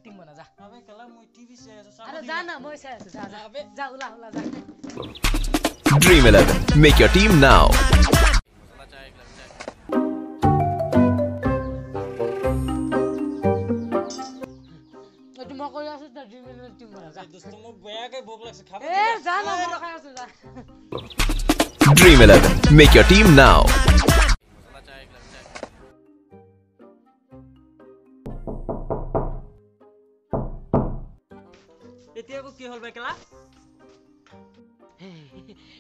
Team বনা যা আবে কেলা মই টিভি চাই আছো আরে যা না মই চাই আছো যা যা যা উলা উলা যা Dream 11. Make your team now. তুই মই কই আছো তা ড্রিম 11 টিম বনা যা দোস্ত মোক বেয়াকে ভোক লাগছে খাব এ যা না মই খাই আছো যা Dream 11. Make your team now. এতিয়া কি হল বে কেলা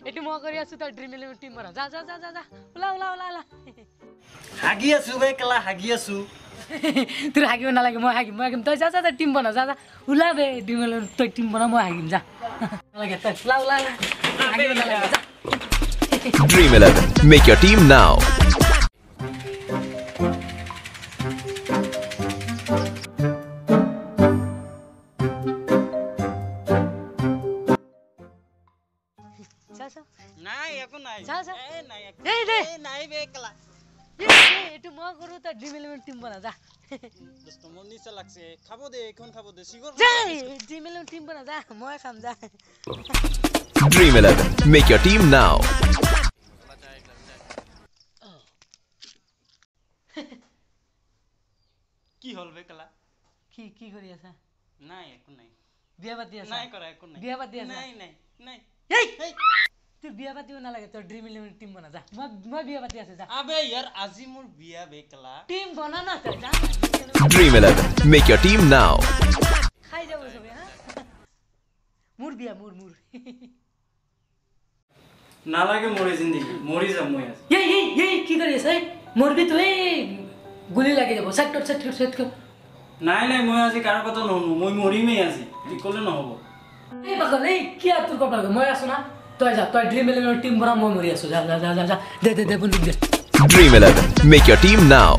এটু মই কৰি আছো তা ড্রিম 11 টিম বনা যা যা যা যা যা উলা উলা উলা উলা হাগি আছো বে কেলা হাগি আছো তোৰ হাগিব নালাগে মই হাগিম তই যা যা যা টিম বনা যা যা উলা বে ড্রিম 11 তই টিম বনা মই হাগিম যা নালাগে তই উলা উলা উলা হাগিব নালাগে যা Dream 11. Make your team now. যা যা নাই একো নাই যা যা এ নাই দে দে নাই বে কেলা এটু মই কৰো তা ড্ৰিম 11 টিম বনা যা দোস্ত মোৰ নিচা লাগছে খাব দে এখন খাব দে সিগৰ যা ড্রিম 11 টিম বনা যা মই খাম যা Dream 11. Make your team now. কি হল বে কেলা কি কি কৰি আছা নাই একো নাই বিয়া পাতি আছা নাই কৰা একো নাই বিয়া পাতি আছা নাই নাই নাই এই তুই বিয়া পাতিব নালাগে তই ড্রিম 11 টিম বনা যা মই বিয়া পাতি আছো যা আবে ইয়াৰ আজি মোৰ বিয়া বে কেলা টিম বনা না তই যা Dream 11. Make your team now. খাই যাব সবে হ্যাঁ মুর বিয়া মুর নালাগে মরে জিন্দগি মরি যাম মই আজি এই কি কৰি আছা মৰবি তুই গুলি লাগি যাব সেট কৰ নাই নাই মই আজি কাৰো কথা নহনো মই মৰিমেই আজি কি কলে নহব এই পাগল এই কি আর তোর কপাল মই আছো না তুই যা তুই ড্রিম 11 টিম বনা মই মরি আছো যা যা যা যা দে বন্ধু দে Dream 11. Make your team now.